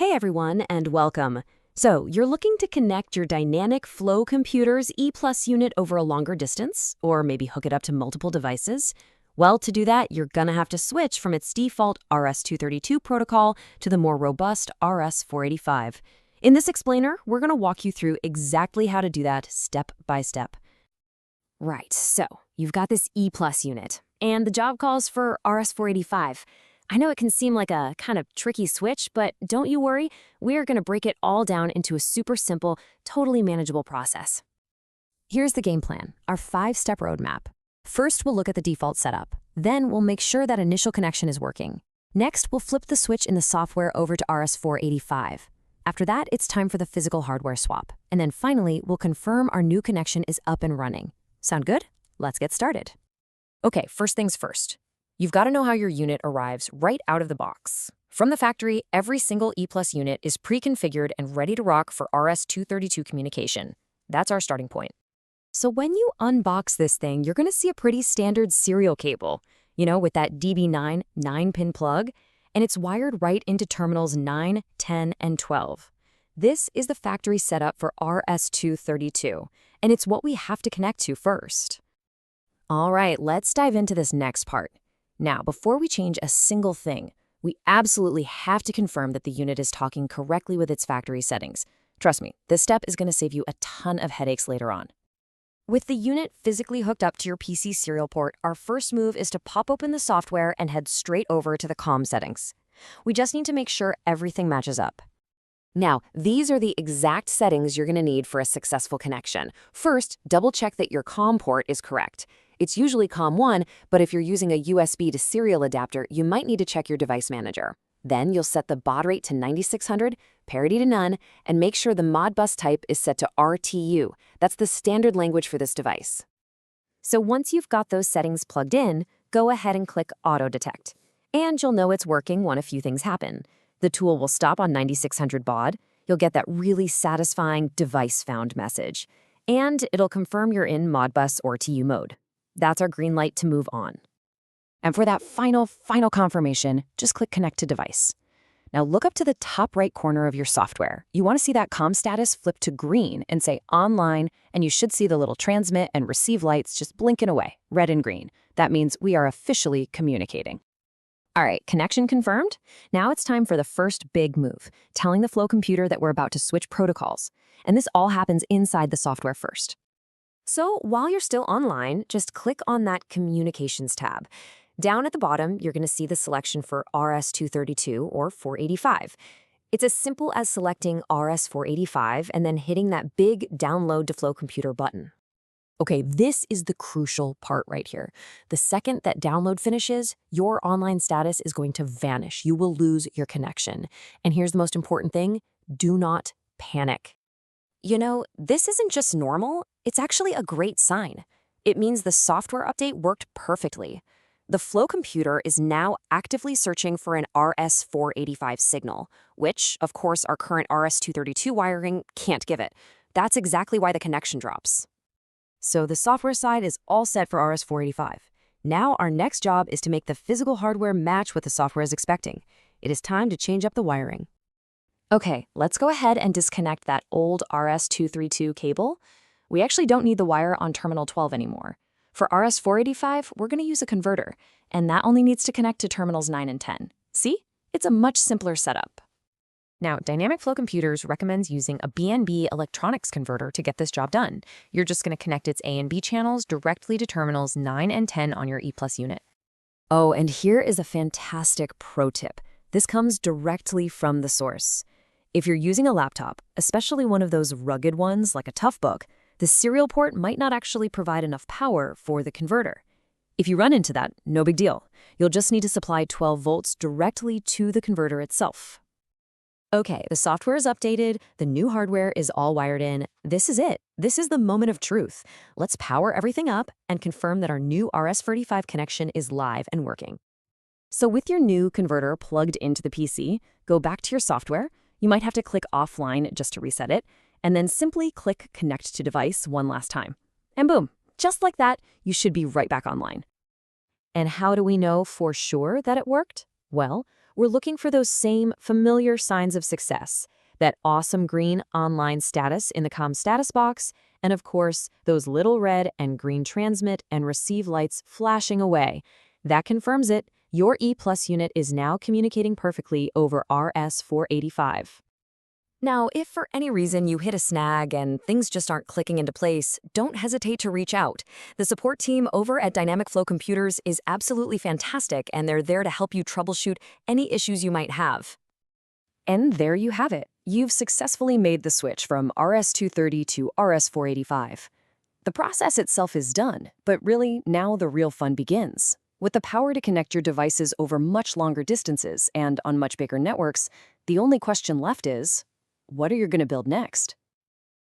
Hey everyone, and welcome. So, you're looking to connect your dynamic flow computer's E+ unit over a longer distance, or maybe hook it up to multiple devices? Well, to do that, you're gonna have to switch from its default RS232 protocol to the more robust RS485. In this explainer, we're gonna walk you through exactly how to do that step by step. Right, so you've got this E+ unit, and the job calls for RS485. I know it can seem like a kind of tricky switch, but don't you worry, we're going to break it all down into a super simple, totally manageable process. Here's the game plan, our 5-step roadmap. First, we'll look at the default setup. Then, we'll make sure that initial connection is working. Next, we'll flip the switch in the software over to RS485. After that, it's time for the physical hardware swap. And then finally, we'll confirm our new connection is up and running. Sound good? Let's get started. Okay, first things first. You've got to know how your unit arrives right out of the box. From the factory, every single E+ unit is pre-configured and ready to rock for RS232 communication. That's our starting point. So when you unbox this thing, you're going to see a pretty standard serial cable, with that DB9 9-pin plug, and it's wired right into terminals 9, 10, and 12. This is the factory setup for RS232, and it's what we have to connect to first. All right, let's dive into this next part. Now, before we change a single thing, we absolutely have to confirm that the unit is talking correctly with its factory settings. Trust me, this step is going to save you a ton of headaches later on. With the unit physically hooked up to your PC serial port, our first move is to pop open the software and head straight over to the COM settings. We just need to make sure everything matches up. Now, these are the exact settings you're going to need for a successful connection. First, double-check that your COM port is correct. It's usually COM1, but if you're using a USB to serial adapter, you might need to check your device manager. Then you'll set the baud rate to 9600, parity to none, and make sure the Modbus type is set to RTU. That's the standard language for this device. So once you've got those settings plugged in, go ahead and click Auto Detect. And you'll know it's working when a few things happen. The tool will stop on 9600 baud, you'll get that really satisfying device found message, and it'll confirm you're in Modbus RTU mode. That's our green light to move on. And for that final confirmation, just click Connect to Device. Now look up to the top right corner of your software. You want to see that COM status flip to green and say Online, and you should see the little transmit and receive lights just blinking away, red and green. That means we are officially communicating. All right, connection confirmed. Now it's time for the first big move, telling the flow computer that we're about to switch protocols. And this all happens inside the software first. So while you're still online, just click on that Communications tab. Down at the bottom, you're going to see the selection for RS232 or 485. It's as simple as selecting RS485 and then hitting that big Download to Flow Computer button. Okay, this is the crucial part right here. The second that download finishes, your online status is going to vanish. You will lose your connection. And here's the most important thing, do not panic. This isn't just normal, it's actually a great sign. It means the software update worked perfectly. The flow computer is now actively searching for an RS485 signal, which, of course, our current RS232 wiring can't give it. That's exactly why the connection drops. So the software side is all set for RS485. Now our next job is to make the physical hardware match what the software is expecting. It is time to change up the wiring. Okay, let's go ahead and disconnect that old RS232 cable. We actually don't need the wire on terminal 12 anymore. For RS485, we're going to use a converter, and that only needs to connect to terminals 9 and 10. See? It's a much simpler setup. Now, Dynamic Flow Computers recommends using a BNB electronics converter to get this job done. You're just going to connect its A and B channels directly to terminals 9 and 10 on your E+ unit. Oh, and here is a fantastic pro tip. This comes directly from the source. If you're using a laptop, especially one of those rugged ones like a Toughbook, the serial port might not actually provide enough power for the converter. If you run into that, no big deal. You'll just need to supply 12 volts directly to the converter itself. Okay, the software is updated, the new hardware is all wired in. This is it. This is the moment of truth. Let's power everything up and confirm that our new RS485 connection is live and working. So with your new converter plugged into the PC, go back to your software. You might have to click offline just to reset it, and then simply click Connect to Device one last time. And boom, just like that, you should be right back online. And how do we know for sure that it worked? Well, we're looking for those same familiar signs of success. That awesome green online status in the COM status box, and of course, those little red and green transmit and receive lights flashing away. That confirms it. Your E+ unit is now communicating perfectly over RS485. Now, if for any reason you hit a snag and things just aren't clicking into place, don't hesitate to reach out. The support team over at Dynamic Flow Computers is absolutely fantastic, and they're there to help you troubleshoot any issues you might have. And there you have it. You've successfully made the switch from RS232 to RS485. The process itself is done, but really, now the real fun begins. With the power to connect your devices over much longer distances and on much bigger networks, the only question left is, what are you going to build next?